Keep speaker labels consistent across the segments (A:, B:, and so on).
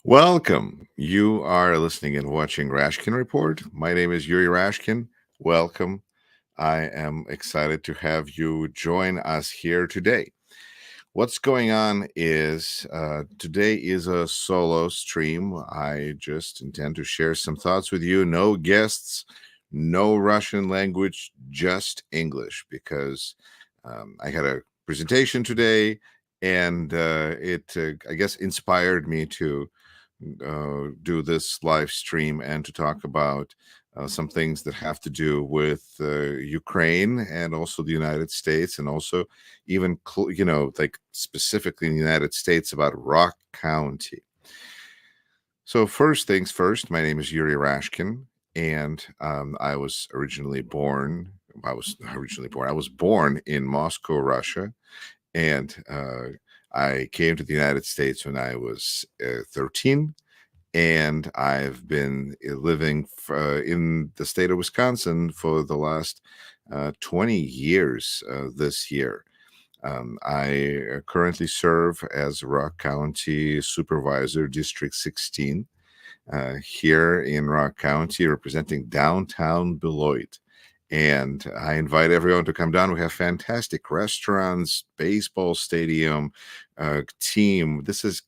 A: Welcome. You are listening and watching Rashkin Report. My name is Yuri Rashkin. Welcome. I am excited to have you join us here today. What's going on is today is a solo stream. I just intend to share some thoughts with you. No guests, no Russian language, just English, because I had a presentation today and I guess, inspired me to do this live stream and to talk about some things that have to do with Ukraine and also the United States, and also even, like specifically in the United States about Rock County. So first things first, my name is Yuri Rashkin, and I was born in Moscow, Russia, and I came to the United States when I was 13, and I've been living in the state of Wisconsin for the last 20 years this year. I currently serve as Rock County Supervisor, District 16, here in Rock County, representing downtown Beloit. And I invite everyone to come down. We have fantastic restaurants, baseball stadium, team. This is,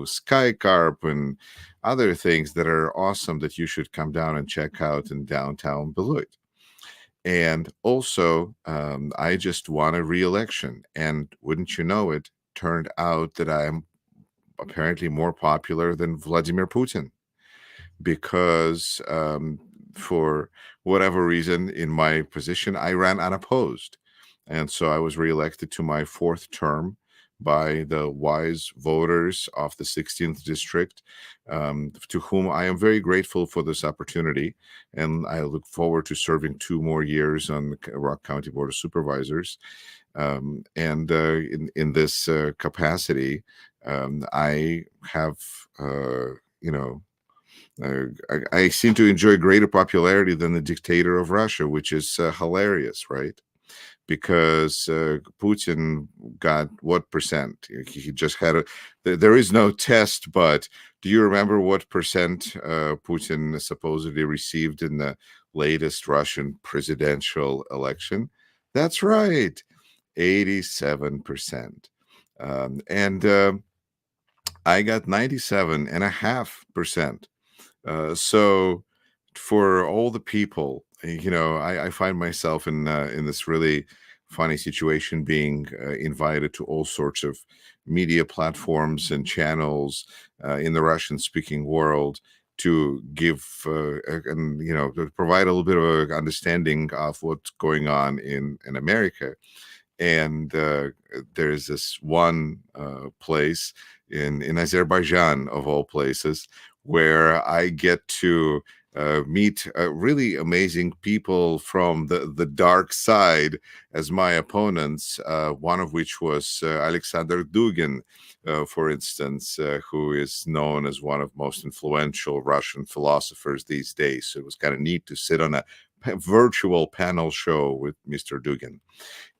A: Sky Carp and other things that are awesome that you should come down and check out in downtown Beloit. And also, I just won a re-election. And wouldn't you know it, turned out that I'm apparently more popular than Vladimir Putin, because for whatever reason, in my position, I ran unopposed. And so I was reelected to my fourth term by the wise voters of the 16th district, to whom I am very grateful for this opportunity. And I look forward to serving 2 more years on the Rock County Board of Supervisors. In this capacity, I have, I seem to enjoy greater popularity than the dictator of Russia, which is hilarious, right? Because Putin got what percent? He just had there is no test, but do you remember what percent Putin supposedly received in the latest Russian presidential election? That's right, 87%. And I got 97.5%. So for all the people, I find myself in this really funny situation, being invited to all sorts of media platforms and channels in the Russian-speaking world to give to provide a little bit of an understanding of what's going on in America. And there's this one place in Azerbaijan, of all places, where I get to meet really amazing people from the dark side as my opponents, one of which was Alexander Dugin, for instance, who is known as one of most influential Russian philosophers these days. So it was kind of neat to sit on a virtual panel show with Mr. Dugin.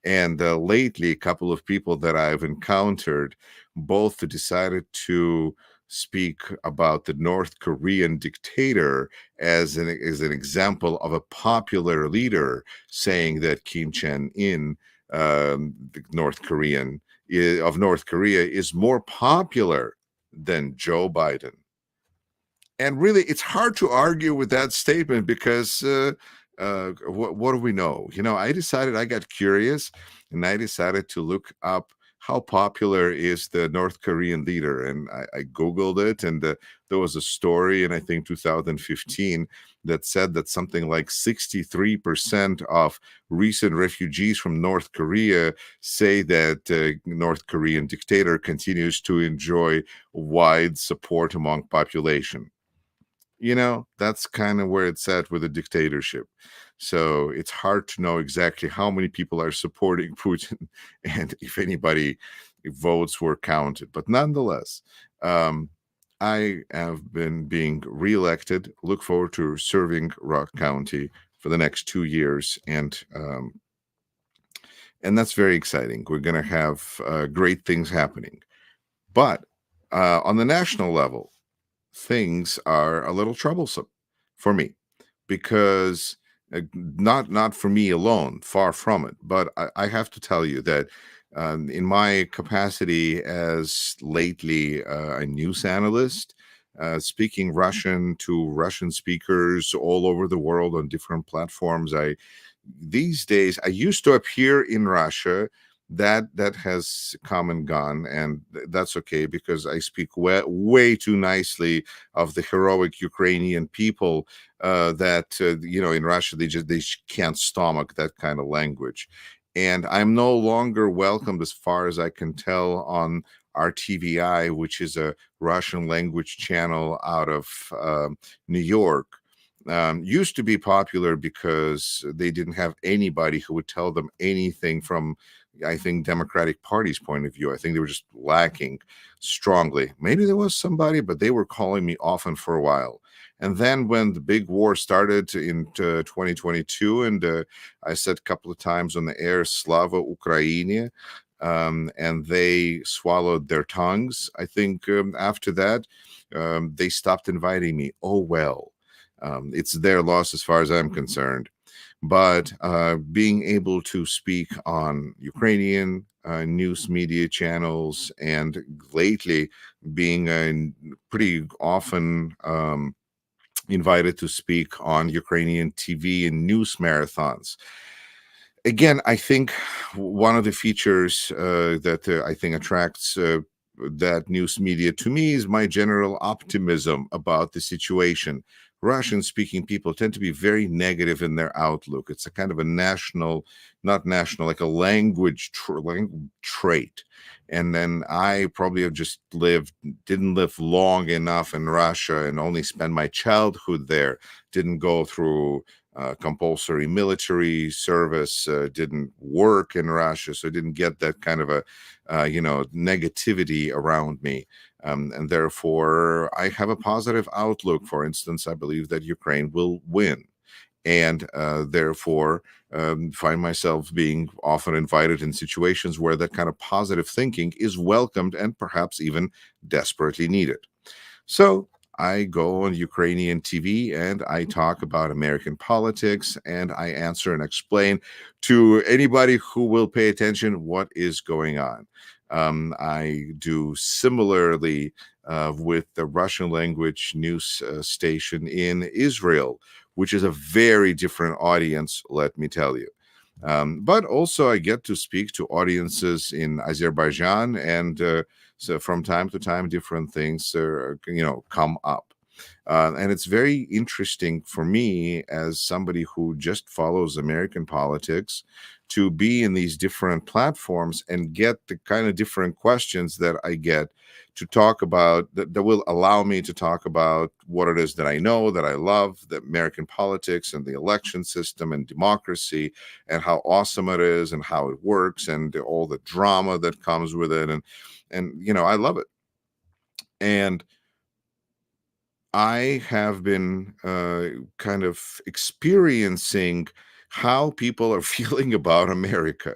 A: And lately, a couple of people that I've encountered both decided to speak about the North Korean dictator as an example of a popular leader, saying that Kim Jong-un, the North Korea, is more popular than Joe Biden. And really, it's hard to argue with that statement, because what do we know? I got curious, and I decided to look up how popular is the North Korean leader. And I Googled it, and there was a story in, I think, 2015 that said that something like 63% of recent refugees from North Korea say that North Korean dictator continues to enjoy wide support among population. That's kind of where it's at with a dictatorship. So it's hard to know exactly how many people are supporting Putin and if votes were counted. But nonetheless, I have been being reelected. Look forward to serving Rock County for the next 2 years. And that's very exciting. We're going to have great things happening. But on the national level, things are a little troublesome for me because not for me alone, far from it, but I have to tell you that in my capacity as lately a news analyst, speaking Russian to Russian speakers all over the world on different platforms, I these days I used to appear in Russia. That has come and gone, and that's okay because I speak way too nicely of the heroic Ukrainian people that in Russia they can't stomach that kind of language, and I'm no longer welcomed, as far as I can tell, on RTVI, which is a Russian language channel out of New York. Used to be popular because they didn't have anybody who would tell them anything from, I think, Democratic Party's point of view. I think they were just lacking strongly. Maybe there was somebody, but they were calling me often for a while. And then when the big war started in 2022, and I said a couple of times on the air, Slava Ukraini, and they swallowed their tongues. I think after that, they stopped inviting me. Oh, well. It's their loss as far as I'm concerned. But being able to speak on Ukrainian news media channels, and lately being pretty often invited to speak on Ukrainian TV and news marathons. Again, I think one of the features that I think attracts that news media to me is my general optimism about the situation. Russian speaking people tend to be very negative in their outlook. It's a kind of a national, not national, like a language trait. And then I probably have just didn't live long enough in Russia and only spend my childhood there, didn't go through compulsory military service, didn't work in Russia, so didn't get that kind of a negativity around me. And therefore, I have a positive outlook. For instance, I believe that Ukraine will win. And therefore, find myself being often invited in situations where that kind of positive thinking is welcomed and perhaps even desperately needed. So I go on Ukrainian TV and I talk about American politics, and I answer and explain to anybody who will pay attention what is going on. I do similarly with the Russian language news station in Israel, which is a very different audience, let me tell you. But also, I get to speak to audiences in Azerbaijan, and so from time to time, different things come up. And it's very interesting for me, as somebody who just follows American politics, to be in these different platforms and get the kind of different questions that I get to talk about, that will allow me to talk about what it is that I know, that I love, the American politics and the election system and democracy, and how awesome it is and how it works, and all the drama that comes with it. And I love it. And I have been kind of experiencing how people are feeling about America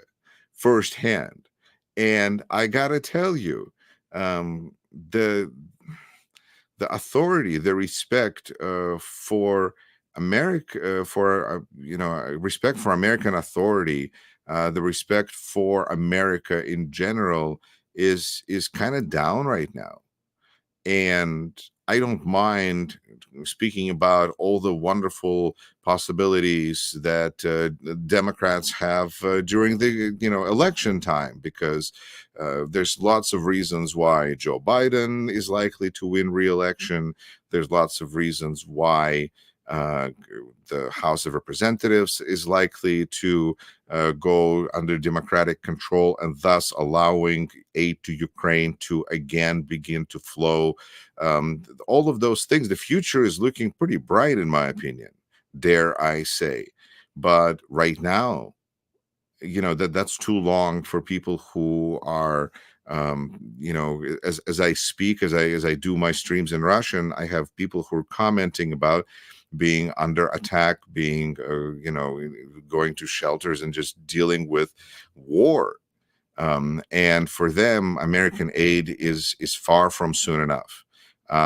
A: firsthand. And I gotta tell you, the authority, the respect for America, respect for American authority, the respect for America in general is kind of down right now. And I don't mind speaking about all the wonderful possibilities that Democrats have during the election time, because there's lots of reasons why Joe Biden is likely to win re-election. There's lots of reasons why uh, the House of Representatives is likely to go under Democratic control, and thus allowing aid to Ukraine to again begin to flow. All of those things, the future is looking pretty bright, in my opinion, dare I say. But right now, that's too long for people who are as I speak, as I do my streams in Russian, I have people who are commenting about being under attack, being going to shelters and just dealing with war. And for them, American aid is far from soon enough.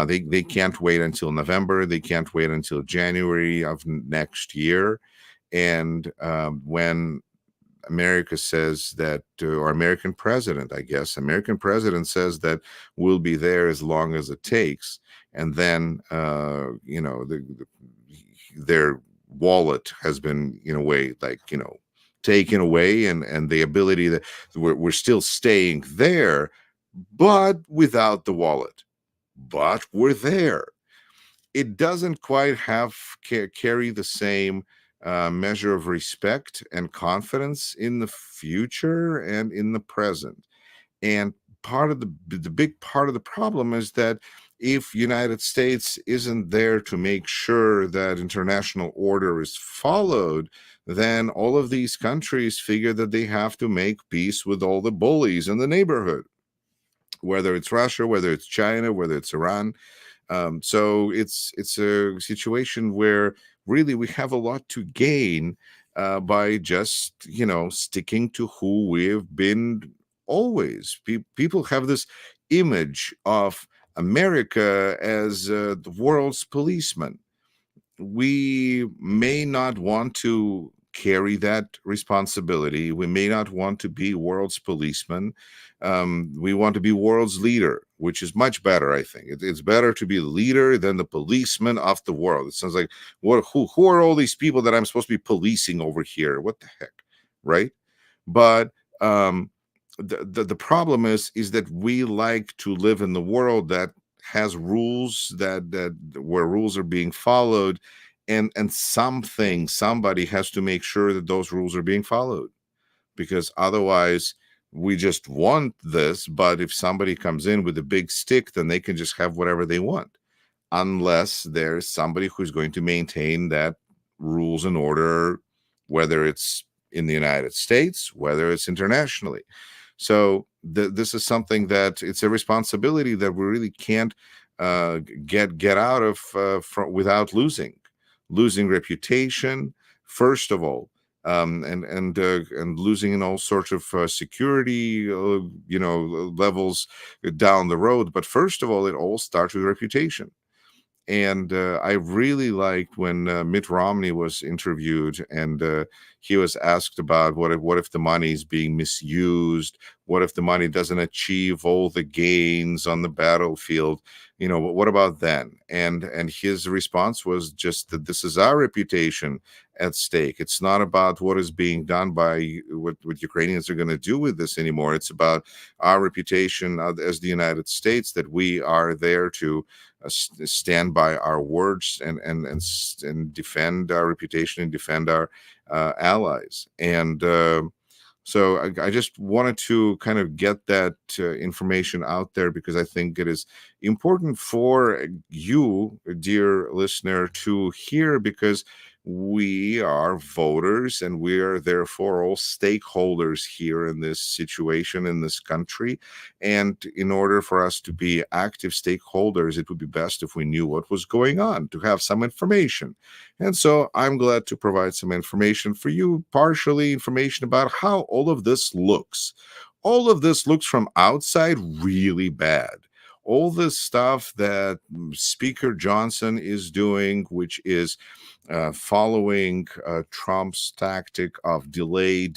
A: They can't wait until November. They can't wait until January of next year. And when America says that, or American president, I guess, American president says that we'll be there as long as it takes, and then their wallet has been, in a way, like, taken away, and the ability that we're still staying there, but without the wallet, but we're there. It doesn't quite have carry the same measure of respect and confidence in the future and in the present. And part of the big part of the problem is that if United States isn't there to make sure that international order is followed, then all of these countries figure that they have to make peace with all the bullies in the neighborhood, whether it's Russia, whether it's China, whether it's Iran. So it's a situation where really we have a lot to gain by just sticking to who we've been always. People have this image of America as the world's policeman. We may not want to carry that responsibility. We may not want to be world's policeman. We want to be world's leader, which is much better, I think. It's better to be the leader than the policeman of the world. It sounds like, who are all these people that I'm supposed to be policing over here? What the heck, right? But the problem is that we like to live in the world that has rules, that where rules are being followed, and somebody has to make sure that those rules are being followed, because otherwise we just want this. But if somebody comes in with a big stick, then they can just have whatever they want, unless there's somebody who's going to maintain that rules and order, whether it's in the United States, whether it's internationally. So this is something that it's a responsibility that we really can't get out of without losing reputation, first of all, and losing in all sorts of security, levels down the road. But first of all, it all starts with reputation. And I really liked when Mitt Romney was interviewed, and he was asked about what if the money is being misused? What if the money doesn't achieve all the gains on the battlefield? What about then? And his response was just that this is our reputation at stake. It's not about what is being done by what Ukrainians are going to do with this anymore. It's about our reputation as the United States, that we are there to stand by our words and defend our reputation and defend our allies. And so I just wanted to kind of get that information out there, because I think it is important for you, dear listener, to hear, because we are voters and we are therefore all stakeholders here in this situation, in this country. And in order for us to be active stakeholders, it would be best if we knew what was going on, to have some information. And so I'm glad to provide some information for you, partially information about how all of this looks. All of this looks from outside really bad. All this stuff that Speaker Johnson is doing, which is following Trump's tactic of delay,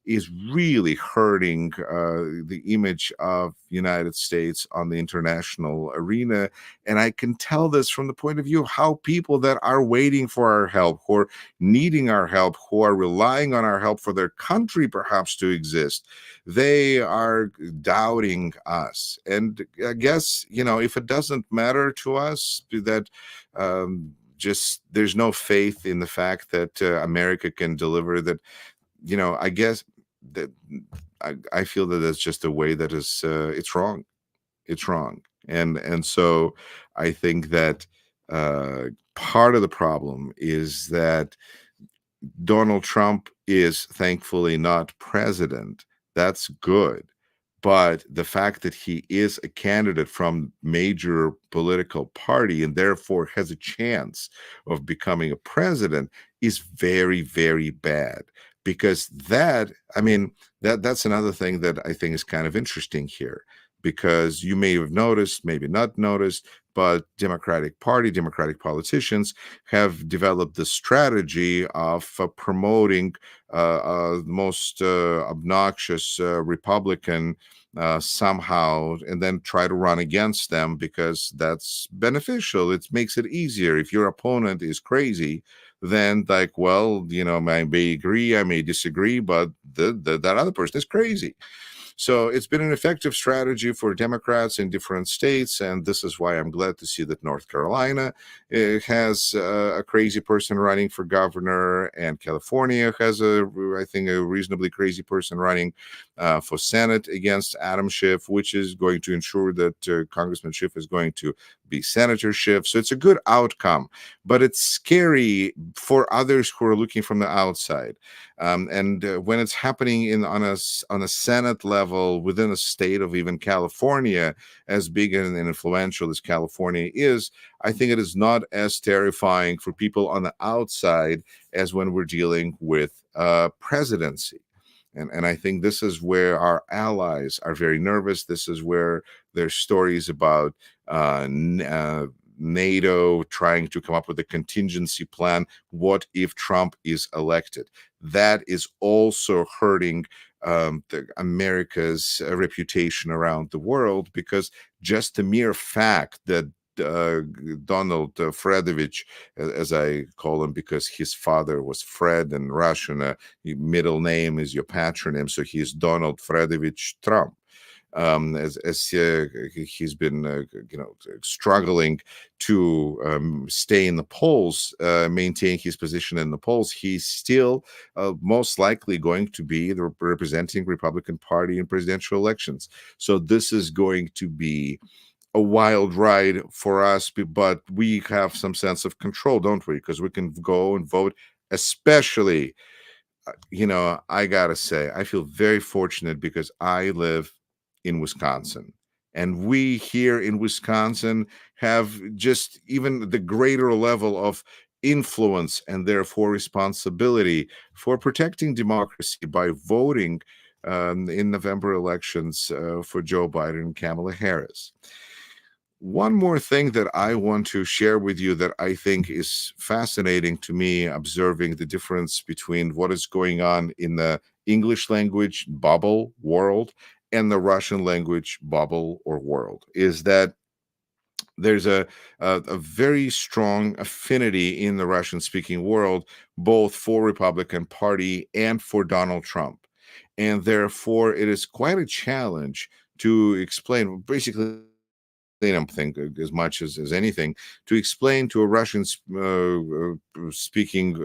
A: is really hurting the image of United States on the international arena. And I can tell this from the point of view of how people that are waiting for our help, who are needing our help, who are relying on our help for their country perhaps to exist, they are doubting us. And I guess, if it doesn't matter to us that just there's no faith in the fact that America can deliver, that I guess that I feel that that's just a way that is it's wrong. It's wrong. And so I think that part of the problem is that Donald Trump is thankfully not president. That's good. But the fact that he is a candidate from major political party and therefore has a chance of becoming a president is very, very bad. Because that's another thing that I think is kind of interesting here. because you may have noticed, maybe not noticed, but Democratic Party, Democratic politicians have developed the strategy of promoting most obnoxious Republican somehow, and then try to run against them because that's beneficial. It makes it easier. If your opponent is crazy, then like, well, I may agree, I may disagree, but that other person is crazy. So it's been an effective strategy for Democrats in different states, and this is why I'm glad to see that North Carolina has a crazy person running for governor, and California has I think, a reasonably crazy person running for Senate against Adam Schiff, which is going to ensure that Congressman Schiff is going to be Senator Schiff. So it's a good outcome, but it's scary for others who are looking from the outside. And when it's happening on a Senate level within a state of even California, as big and influential as California is, I think it is not as terrifying for people on the outside as when we're dealing with presidency. And I think this is where our allies are very nervous. This is where there's stories about NATO trying to come up with a contingency plan. What if Trump is elected? That is also hurting America's reputation around the world, because just the mere fact that Donald Fredovich, as I call him because his father was Fred in Russian, middle name is your patronym, so he's Donald Fredovich Trump. As he's been, struggling to stay in the polls, maintain his position in the polls, he's still most likely going to be representing Republican Party in presidential elections. So this is going to be a wild ride for us, but we have some sense of control, don't we? Because we can go and vote, especially, I gotta say, I feel very fortunate because I live in Wisconsin. And we here in Wisconsin have just even the greater level of influence and therefore responsibility for protecting democracy by voting in November elections for Joe Biden and Kamala Harris. One more thing that I want to share with you that I think is fascinating to me, observing the difference between what is going on in the English language bubble world and the Russian language bubble or world, is that there's a very strong affinity in the Russian speaking world, both for Republican Party and for Donald Trump. And therefore, it is quite a challenge to explain, basically, I don't think as much as anything, to explain to a Russian speaking,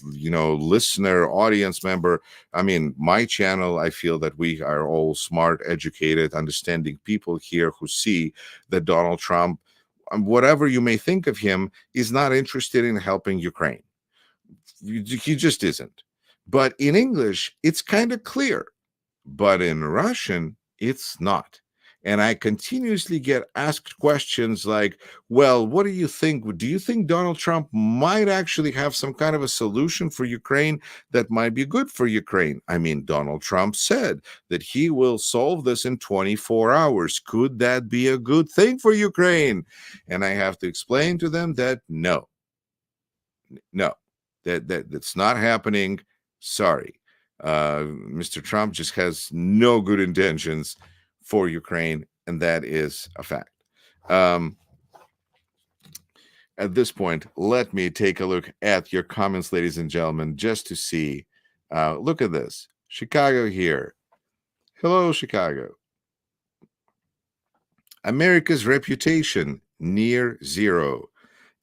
A: listener, audience member. I mean, my channel, I feel that we are all smart, educated, understanding people here who see that Donald Trump, whatever you may think of him, is not interested in helping Ukraine. He just isn't. But in English, it's kind of clear. But in Russian, it's not. And I continuously get asked questions like, well, what do you think? Do you think Donald Trump might actually have some kind of a solution for Ukraine that might be good for Ukraine? I mean, Donald Trump said that he will solve this in 24 hours. Could that be a good thing for Ukraine? And I have to explain to them that no, that's not happening. Sorry. Mr. Trump just has no good intentions for Ukraine, and that is a fact. At this point, let me take a look at your comments, ladies and gentlemen, just to see. Look at this. Chicago here. Hello, Chicago. America's reputation near zero.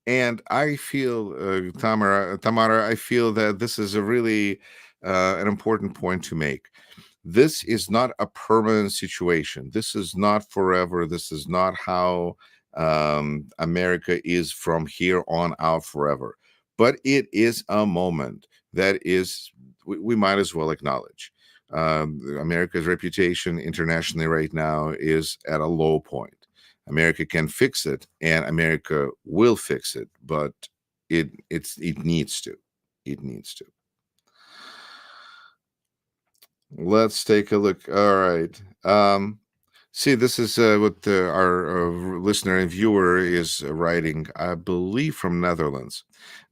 A: And I feel, Tamara, I feel that this is a really an important point to make. This is not a permanent situation. This is not forever. This is not how America is from here on out forever. But it is a moment that is, we might as well acknowledge. America's reputation internationally right now is at a low point. America can fix it, and America will fix it, but it needs to. It needs to. Let's take a look. All right. See, this is what our listener and viewer is writing, I believe, from Netherlands.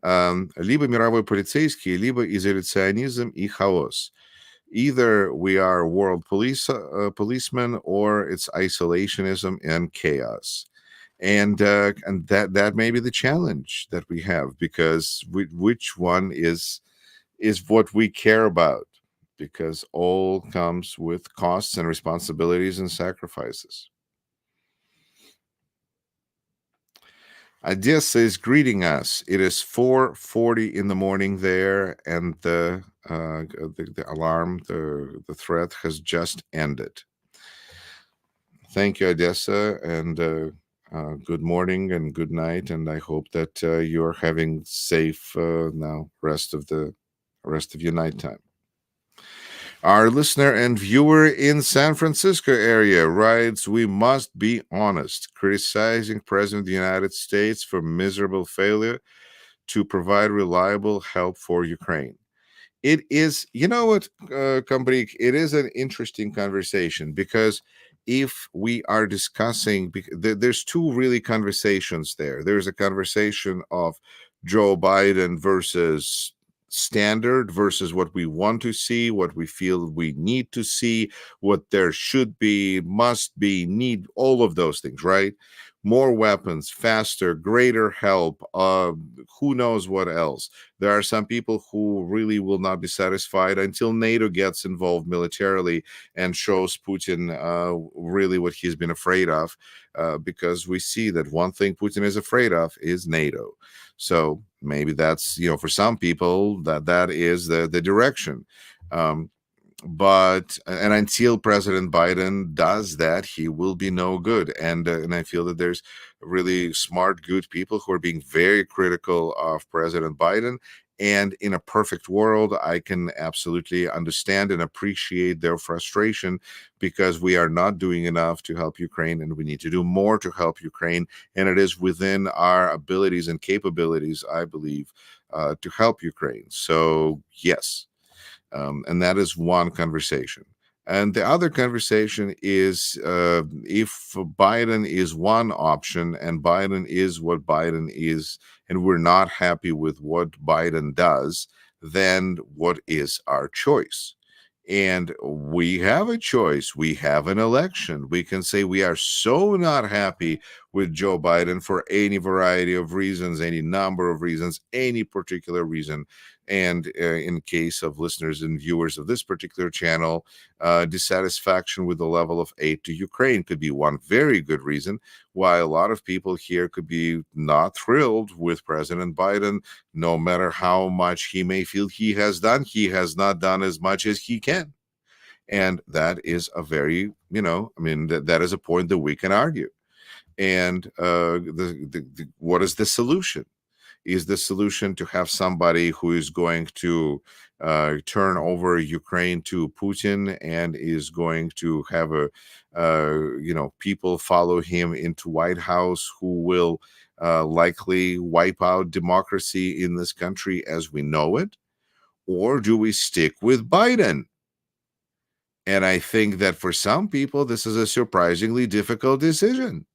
A: Либо мировой полицейский, либо изоляционизм и хаос. Either we are world policemen, or it's isolationism and chaos. And that may be the challenge that we have, because which one is what we care about, because all comes with costs and responsibilities and sacrifices. Odessa is greeting us. It is 4:40 in the morning there, and the alarm, the threat has just ended. Thank you, Odessa, and good morning and good night. And I hope that you're having safe now rest of your nighttime. Our listener and viewer in San Francisco area writes, "We must be honest. Criticizing President of the United States for miserable failure to provide reliable help for Ukraine." It is, you know what, Kambrik, it is an interesting conversation, because if we are discussing, there's two really conversations there. There's a conversation of Joe Biden versus standard versus what we want to see, what we feel we need to see, what there should be, must be, need, all of those things, right? More weapons, faster, greater help, who knows what else. There are some people who really will not be satisfied until NATO gets involved militarily and shows Putin really what he's been afraid of, because we see that one thing Putin is afraid of is NATO. So maybe that's, for some people, that is the direction. But until President Biden does that, he will be no good. And I feel that there's really smart, good people who are being very critical of President Biden. And in a perfect world, I can absolutely understand and appreciate their frustration, because we are not doing enough to help Ukraine, and we need to do more to help Ukraine. And it is within our abilities and capabilities, I believe, to help Ukraine. So yes. And that is one conversation. And the other conversation is, if Biden is one option and Biden is what Biden is, and we're not happy with what Biden does, then what is our choice? And we have a choice. We have an election. We can say we are so not happy with Joe Biden for any variety of reasons, any number of reasons, any particular reason. And in case of listeners and viewers of this particular channel, dissatisfaction with the level of aid to Ukraine could be one very good reason why a lot of people here could be not thrilled with President Biden. No matter how much he may feel he has done, he has not done as much as he can. And that is a very, that is a point that we can argue. And what is the solution? Is the solution to have somebody who is going to turn over Ukraine to Putin and is going to have people follow him into White House, who will likely wipe out democracy in this country as we know it? Or do we stick with Biden? And I think that for some people, this is a surprisingly difficult decision.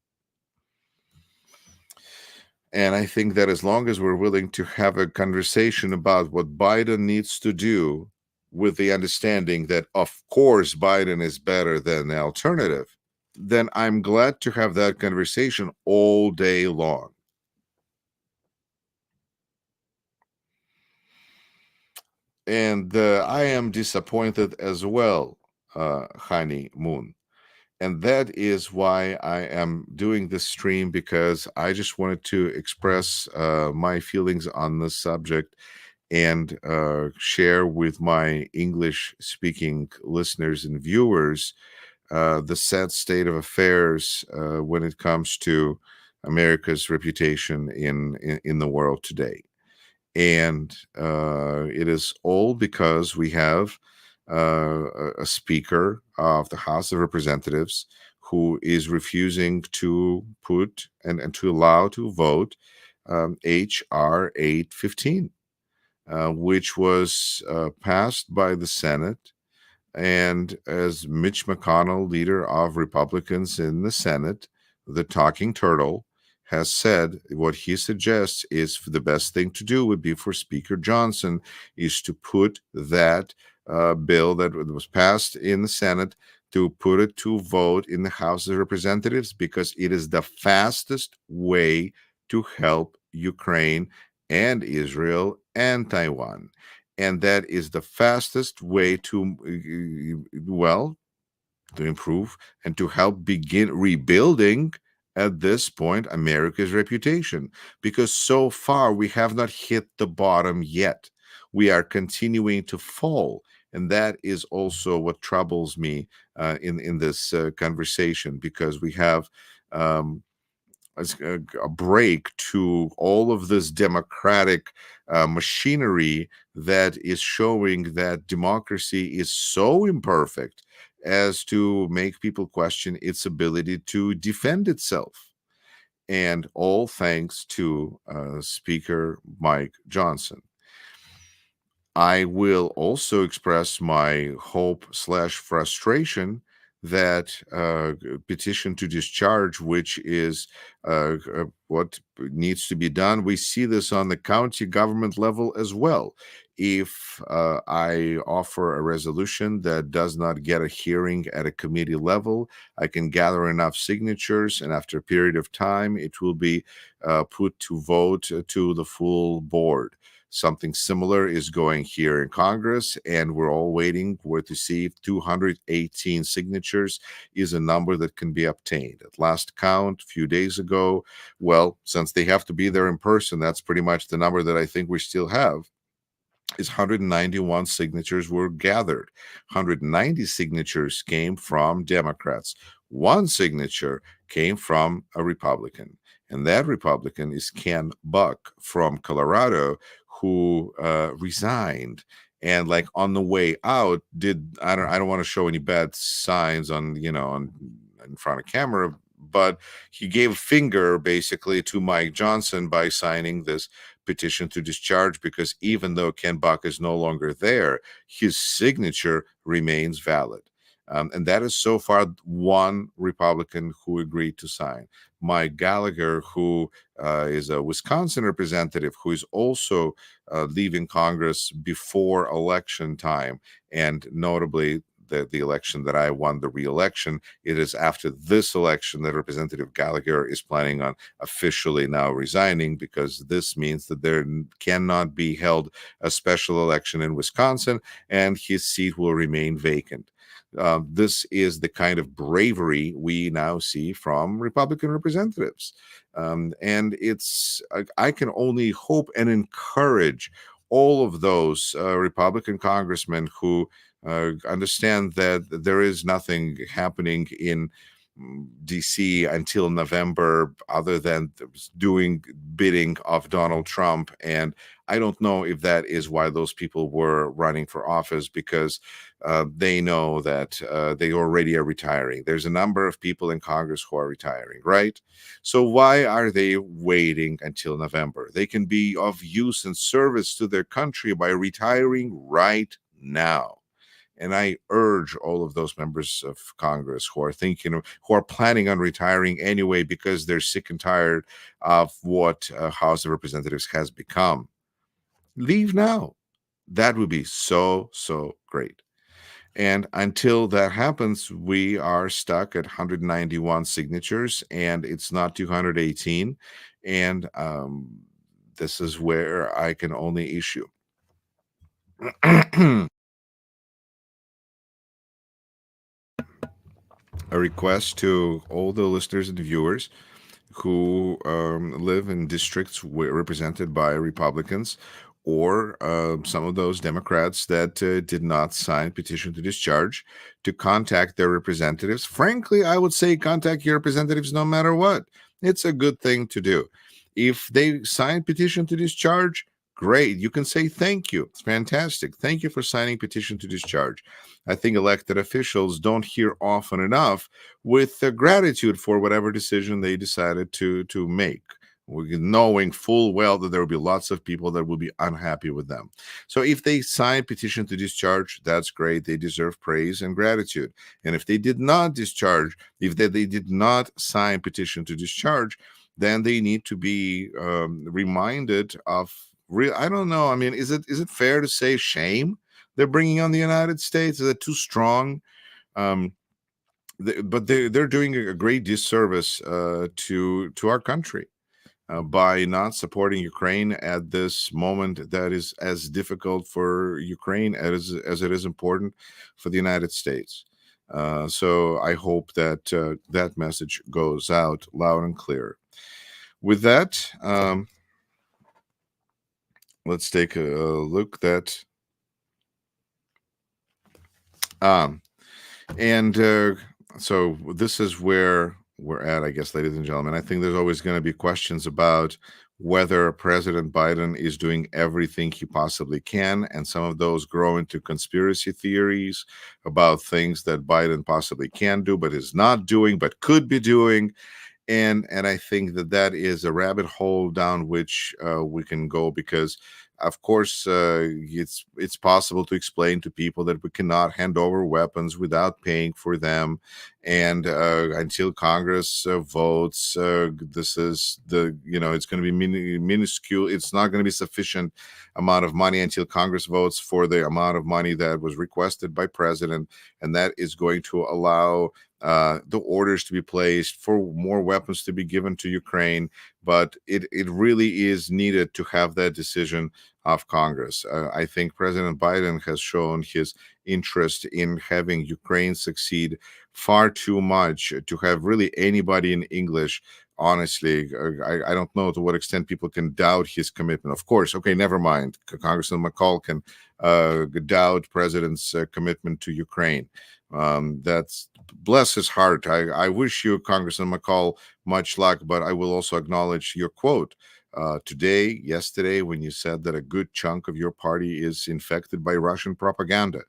A: And I think that as long as we're willing to have a conversation about what Biden needs to do, with the understanding that, of course, Biden is better than the alternative, then I'm glad to have that conversation all day long. And I am disappointed as well, Honey Moon. And that is why I am doing this stream, because I just wanted to express my feelings on this subject and share with my English-speaking listeners and viewers the sad state of affairs when it comes to America's reputation in the world today. And it is all because we have a speaker of the House of Representatives who is refusing to put and to allow to vote HR 815, which was passed by the Senate And as Mitch McConnell, leader of Republicans in the Senate, the talking turtle, has said, what he suggests is the best thing to do would be for Speaker Johnson is to put that bill that was passed in the Senate, to put it to vote in the House of Representatives, because it is the fastest way to help Ukraine and Israel and Taiwan. And that is the fastest way to, well, to improve and to help begin rebuilding at this point America's reputation, because so far we have not hit the bottom yet. We are continuing to fall, and that is also what troubles me in this conversation, because we have um, a break to all of this democratic machinery that is showing that democracy is so imperfect as to make people question its ability to defend itself. And all thanks to Speaker Mike Johnson. I will also express my hope/frustration that petition to discharge, which is what needs to be done. We see this on the county government level as well. If I offer a resolution that does not get a hearing at a committee level, I can gather enough signatures, and after a period of time, it will be put to vote to the full board. Something similar is going here in Congress, and we're all waiting to see if 218 signatures is a number that can be obtained. At last count, a few days ago, well, since they have to be there in person, that's pretty much the number that I think we still have, is 191 signatures were gathered. 190 signatures came from Democrats. One signature came from a Republican, and that Republican is Ken Buck from Colorado, who resigned. And like on the way out, I don't want to show any bad signs on in front of camera, but he gave a finger basically to Mike Johnson by signing this petition to discharge, because even though Ken Buck is no longer there, his signature remains valid. And that is so far one Republican who agreed to sign. Mike Gallagher, who is a Wisconsin representative, who is also leaving Congress before election time, and notably the election that I won the re-election, it is after this election that Representative Gallagher is planning on officially now resigning, because this means that there cannot be held a special election in Wisconsin and his seat will remain vacant. This is the kind of bravery we now see from Republican representatives. And I can only hope and encourage all of those Republican congressmen who understand that there is nothing happening in DC until November other than doing bidding of Donald Trump. And I don't know if that is why those people were running for office, because they know that they already are retiring. There's a number of people in Congress who are retiring, right? So why are they waiting until November? They can be of use and service to their country by retiring right now. And I urge all of those members of Congress who are planning on retiring anyway because they're sick and tired of what House of Representatives has become, leave now. That would be so, so great. And until that happens, we are stuck at 191 signatures, and it's not 218. And this is where I can only issue a request to all the listeners and viewers who live in districts represented by Republicans, or some of those Democrats that did not sign petition to discharge, to contact their representatives. Frankly, I would say contact your representatives no matter what. It's a good thing to do. If they sign petition to discharge, great. You can say thank you. It's fantastic. Thank you for signing petition to discharge. I think elected officials don't hear often enough with gratitude for whatever decision they decided to make. knowing full well that there will be lots of people that will be unhappy with them. So if they sign petition to discharge, that's great. They deserve praise and gratitude. And if they did not discharge, if they did not sign petition to discharge, then they need to be reminded of real. I don't know. I mean, is it fair to say shame they're bringing on the United States? Is it too strong? Um, but they're doing a great disservice to our country by not supporting Ukraine at this moment that is as difficult for Ukraine as it is important for the United States. So I hope that that message goes out loud and clear. With that, let's take a look at so this is where we're at, I guess, ladies and gentlemen. I think there's always going to be questions about whether President Biden is doing everything he possibly can, and some of those grow into conspiracy theories about things that Biden possibly can do, but is not doing, but could be doing. And I think that that is a rabbit hole down which we can go, because of course it's possible to explain to people that we cannot hand over weapons without paying for them, and until Congress votes, this is the, it's going to be minuscule. It's not going to be sufficient amount of money until Congress votes for the amount of money that was requested by President, and that is going to allow the orders to be placed for more weapons to be given to Ukraine. But it really is needed to have that decision of Congress. I think President Biden has shown his interest in having Ukraine succeed far too much to have really anybody in English. Honestly, I don't know to what extent people can doubt his commitment. Of course, okay, never mind. Congressman McCall can doubt President's commitment to Ukraine. That's, bless his heart. I wish you, Congressman McCall, much luck, but I will also acknowledge your quote yesterday, when you said that a good chunk of your party is infected by Russian propaganda.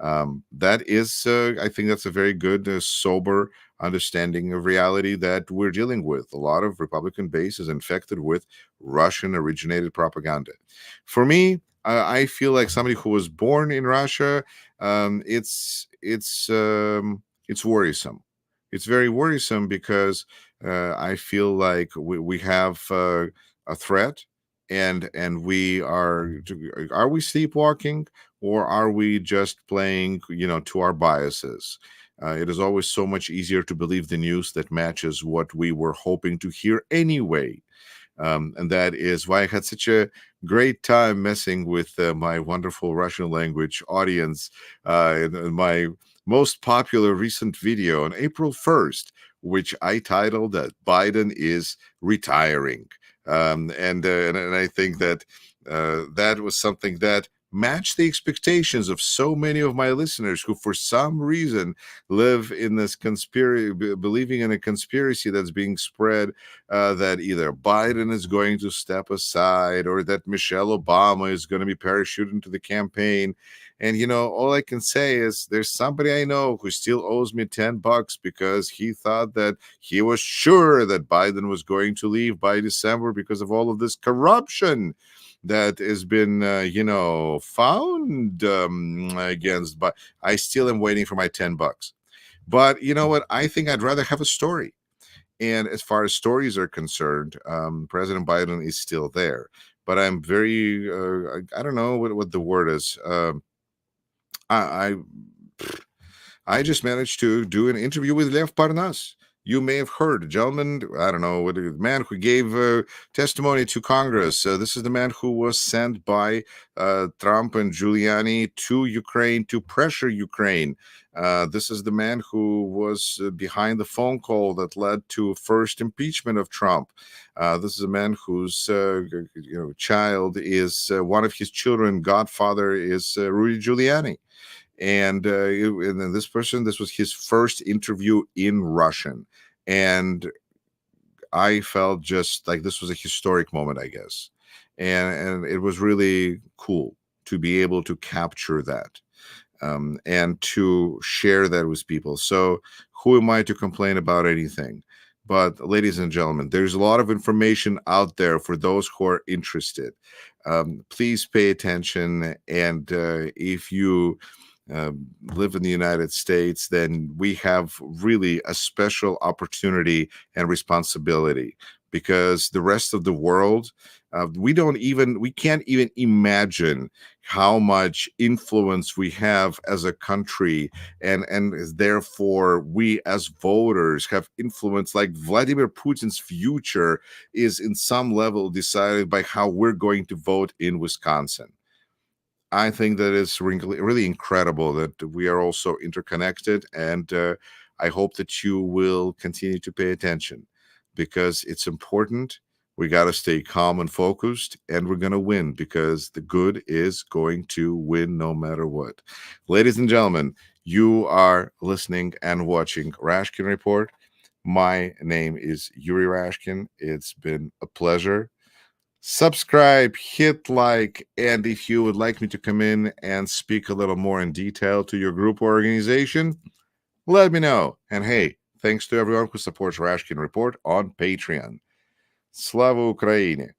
A: That is, I think that's a very good, sober understanding of reality that we're dealing with. A lot of Republican base is infected with Russian originated propaganda. For me, I feel like somebody who was born in Russia, it's worrisome. It's very worrisome because I feel like we have a threat, and we are we sleepwalking, or are we just playing, to our biases? It is always so much easier to believe the news that matches what we were hoping to hear anyway. And that is why I had such a great time messing with my wonderful Russian language audience in my most popular recent video on April 1st, which I titled that Biden is retiring. And I think that that was something that match the expectations of so many of my listeners who, for some reason, live in this conspiracy, believing in a conspiracy that's being spread, that either Biden is going to step aside or that Michelle Obama is going to be parachuted into the campaign. And all I can say is there's somebody I know who still owes me $10 because he thought that he was sure that Biden was going to leave by December because of all of this corruption that has been, found against. But I still am waiting for my $10. But you know what? I think I'd rather have a story. And as far as stories are concerned, President Biden is still there. But I'm very, I don't know what the word is. I I just managed to do an interview with Lev Parnas. You may have heard, a gentleman, I don't know, the man who gave testimony to Congress. This is the man who was sent by Trump and Giuliani to Ukraine to pressure Ukraine. This is the man who was behind the phone call that led to first impeachment of Trump. This is a man whose child is one of his children. Godfather is Rudy Giuliani. And then this was his first interview in Russian. And I felt just like this was a historic moment, I guess. And it was really cool to be able to capture that and to share that with people. So who am I to complain about anything? But, ladies and gentlemen, there's a lot of information out there for those who are interested. Please pay attention. And if you live in the United States, then we have really a special opportunity and responsibility, because the rest of the world, we can't even imagine how much influence we have as a country, and therefore we as voters have influence. Like Vladimir Putin's future is in some level decided by how we're going to vote in Wisconsin. I think that it's really incredible that we are also interconnected, and I hope that you will continue to pay attention, because it's important. We got to stay calm and focused, and we're going to win, because the good is going to win no matter what. Ladies and gentlemen, you are listening and watching Rashkin Report. My name is Yuri Rashkin. It's been a pleasure. Subscribe, hit like, and if you would like me to come in and speak a little more in detail to your group or organization, let me know. And hey, thanks to everyone who supports Rashkin Report on Patreon. Slava Ukraini!